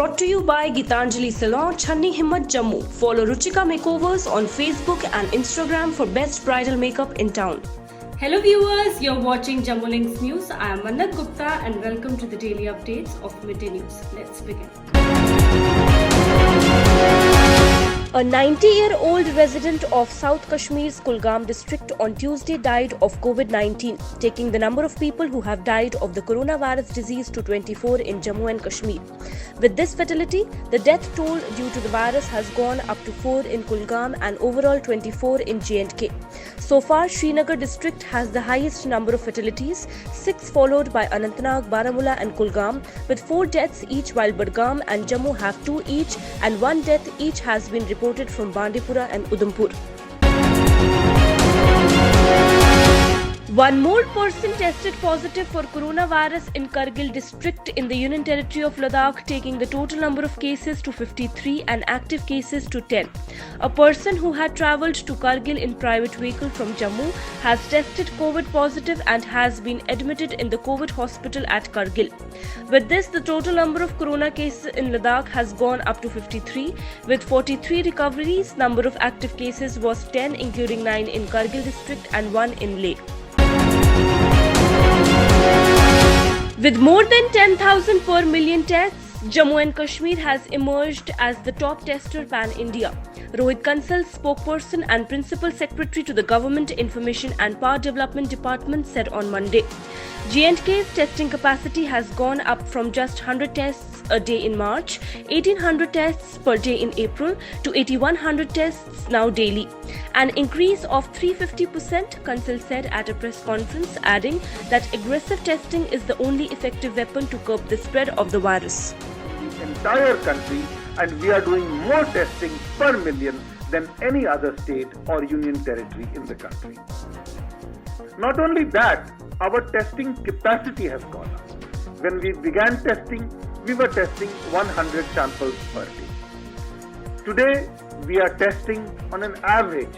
Brought to you by Gitanjali Salon, Channi Himmat, Jammu. Follow Ruchika Makeovers on Facebook and Instagram for best bridal makeup in town. Hello viewers, you're watching Jammu Links News. I am Mannat Gupta and welcome to the daily updates of Midday News. Let's begin. A 90-year-old resident of South Kashmir's Kulgam district on Tuesday died of COVID-19, taking the number of people who have died of the coronavirus disease to 24 in Jammu and Kashmir. With this fatality, the death toll due to the virus has gone up to 4 in Kulgam and overall 24 in J&K. So far, Srinagar district has the highest number of fatalities, 6 followed by Anantnag, Baramulla and Kulgam, with 4 deaths each, while Budgam and Jammu have 2 each and 1 death each has been reported from Bandipora and Udhampur. One more person tested positive for coronavirus in Kargil district in the Union Territory of Ladakh, taking the total number of cases to 53 and active cases to 10. A person who had travelled to Kargil in private vehicle from Jammu has tested COVID positive and has been admitted in the COVID hospital at Kargil. With this, the total number of corona cases in Ladakh has gone up to 53, with 43 recoveries. Number of active cases was 10, including 9 in Kargil district and 1 in Leh. With more than 10,000 per million tests, Jammu and Kashmir has emerged as the top tester pan-India. Rohit Kansal, spokesperson and principal secretary to the Government Information and Power Development Department, said on Monday. J&K's testing capacity has gone up from just 100 tests a day in March, 1,800 tests per day in April to 8,100 tests now daily. An increase of 350%, Kansal said at a press conference, adding that aggressive testing is the only effective weapon to curb the spread of the virus. The entire country, and we are doing more testing per million than any other state or union territory in the country. Not only that, our testing capacity has gone up. When we began testing, we were testing 100 samples per day. Today, we are testing on an average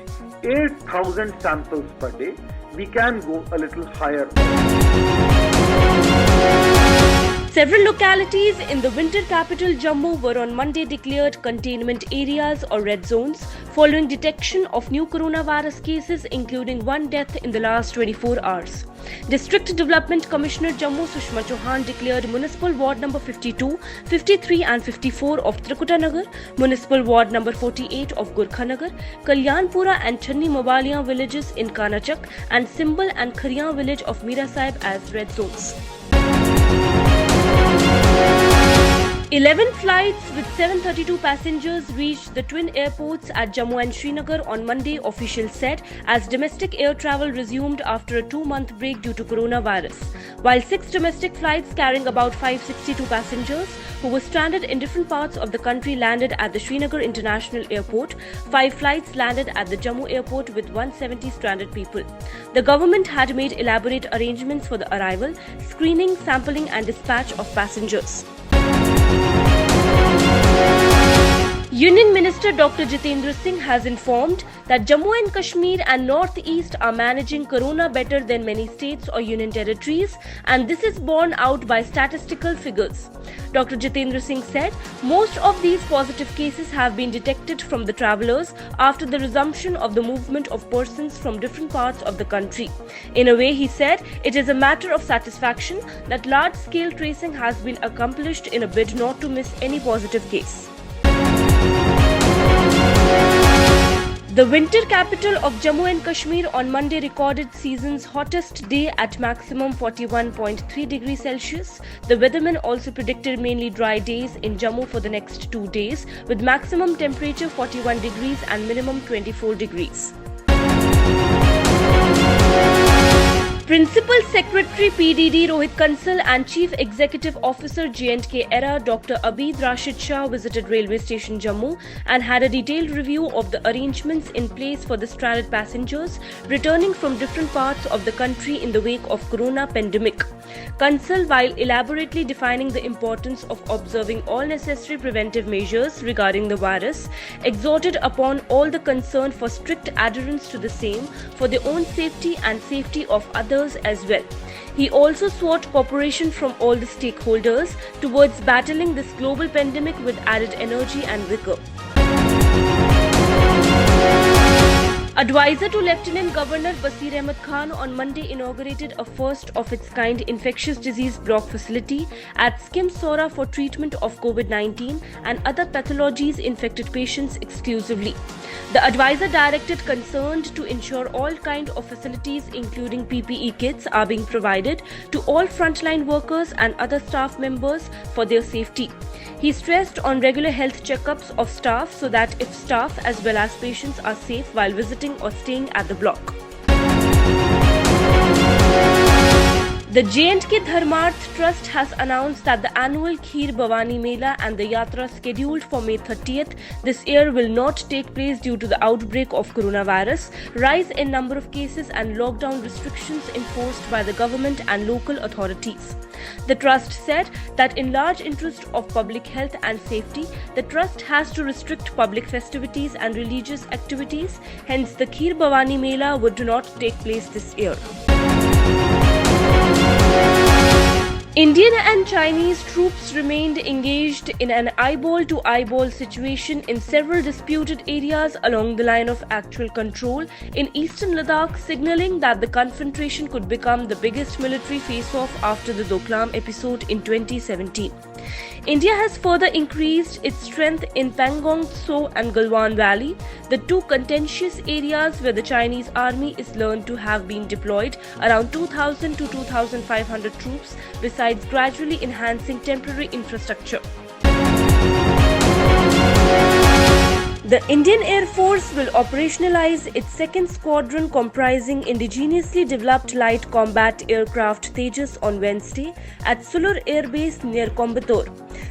8,000 samples per day. We can go a little higher. Several localities in the winter capital Jammu were on Monday declared containment areas or red zones following detection of new coronavirus cases, including 1 death in the last 24 hours. District Development Commissioner Jammu Sushma Chauhan declared Municipal Ward number 52, 53 and 54 of Trikutanagar, Municipal Ward number 48 of Gurkhanagar, Kalyanpura and Channi Mawaliya villages in Kanachak and Simbal and Khariyan village of Mira Sahib as red zones. 11 flights with 732 passengers reached the twin airports at Jammu and Srinagar on Monday, officials said, as domestic air travel resumed after a 2-month break due to coronavirus. While 6 domestic flights carrying about 562 passengers who were stranded in different parts of the country landed at the Srinagar International Airport, 5 flights landed at the Jammu airport with 170 stranded people. The government had made elaborate arrangements for the arrival, screening, sampling and dispatch of passengers. Union Minister Dr. Jitendra Singh has informed that Jammu and Kashmir and North East are managing corona better than many states or union territories, and this is borne out by statistical figures. Dr. Jitendra Singh said most of these positive cases have been detected from the travellers after the resumption of the movement of persons from different parts of the country. In a way, he said, it is a matter of satisfaction that large-scale tracing has been accomplished in a bid not to miss any positive case. The winter capital of Jammu and Kashmir on Monday recorded season's hottest day at maximum 41.3 degrees Celsius. The weatherman also predicted mainly dry days in Jammu for the next 2 days, with maximum temperature 41 degrees and minimum 24 degrees. Principal Secretary PDD Rohit Kansal and Chief Executive Officer J&K ERA Dr. Abid Rashid Shah visited railway station Jammu and had a detailed review of the arrangements in place for the stranded passengers returning from different parts of the country in the wake of corona pandemic. Kansal, while elaborately defining the importance of observing all necessary preventive measures regarding the virus, exhorted upon all the concerned for strict adherence to the same for their own safety and safety of other others as well. He also sought cooperation from all the stakeholders towards battling this global pandemic with added energy and vigor. Advisor to Lieutenant Governor Basir Ahmed Khan on Monday inaugurated a first-of-its-kind infectious disease block facility at Skim Sora for treatment of COVID-19 and other pathologies infected patients exclusively. The advisor directed concerned to ensure all kinds of facilities including PPE kits are being provided to all frontline workers and other staff members for their safety. He stressed on regular health checkups of staff so that if staff as well as patients are safe while visiting or staying at the block. The J&K Dharmarth Trust has announced that the annual Kheer Bhavani Mela and the Yatra scheduled for May 30th this year will not take place due to the outbreak of coronavirus, rise in number of cases and lockdown restrictions enforced by the government and local authorities. The trust said that in large interest of public health and safety, the trust has to restrict public festivities and religious activities. Hence, the Kheer Bhavani Mela would not take place this year. Indian and Chinese troops remained engaged in an eyeball-to-eyeball situation in several disputed areas along the line of actual control in eastern Ladakh, signaling that the confrontation could become the biggest military face-off after the Doklam episode in 2017. India has further increased its strength in Pangong Tso and Galwan Valley, the two contentious areas where the Chinese army is learned to have been deployed around 2,000 to 2,500 troops, besides gradually enhancing temporary infrastructure. The Indian Air Force will operationalize its second squadron comprising indigenously developed light combat aircraft Tejas on Wednesday at Sulur Air Base near Coimbatore.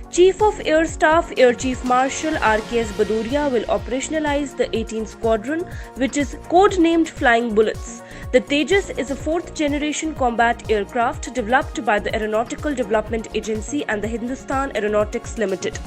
Chief of Air Staff Air Chief Marshal RKS Baduria will operationalize the 18th Squadron, which is code-named Flying Bullets. The Tejas is a fourth-generation combat aircraft developed by the Aeronautical Development Agency and the Hindustan Aeronautics Limited.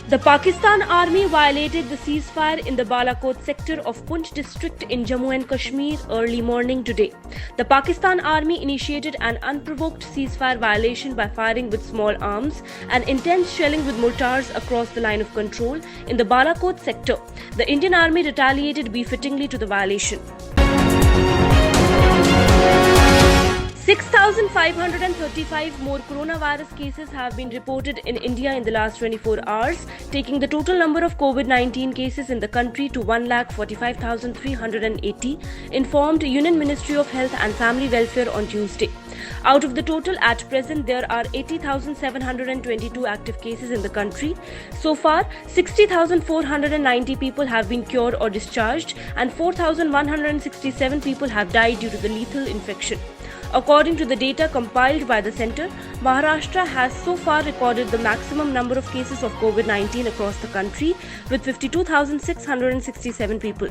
The Pakistan Army violated the ceasefire in the Balakot sector of Poonch district in Jammu and Kashmir early morning today. The Pakistan Army initiated an unprovoked ceasefire violation by firing with small arms and intense shelling with mortars across the line of control in the Balakot sector. The Indian Army retaliated befittingly to the violation. 6,535 more coronavirus cases have been reported in India in the last 24 hours, taking the total number of COVID-19 cases in the country to 1,45,380, informed Union Ministry of Health and Family Welfare on Tuesday. Out of the total, at present, there are 80,722 active cases in the country. So far, 60,490 people have been cured or discharged, and 4,167 people have died due to the lethal infection. According to the data compiled by the centre, Maharashtra has so far recorded the maximum number of cases of COVID-19 across the country, with 52,667 people.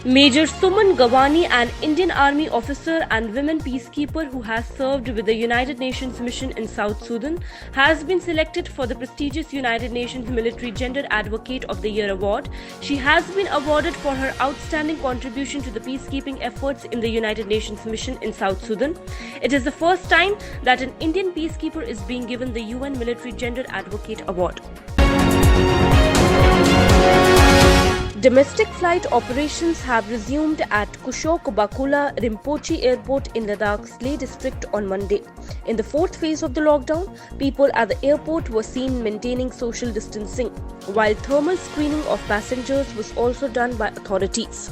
Major Suman Gawani, an Indian Army officer and women peacekeeper who has served with the United Nations mission in South Sudan, has been selected for the prestigious United Nations Military Gender Advocate of the Year award. She has been awarded for her outstanding contribution to the peacekeeping efforts in the United Nations mission in South Sudan. It is the first time that an Indian peacekeeper is being given the UN Military Gender Advocate award. Domestic flight operations have resumed at Kushok Bakula Rinpoche Airport in Ladakh's Leh district on Monday. In the fourth phase of the lockdown, people at the airport were seen maintaining social distancing, while thermal screening of passengers was also done by authorities.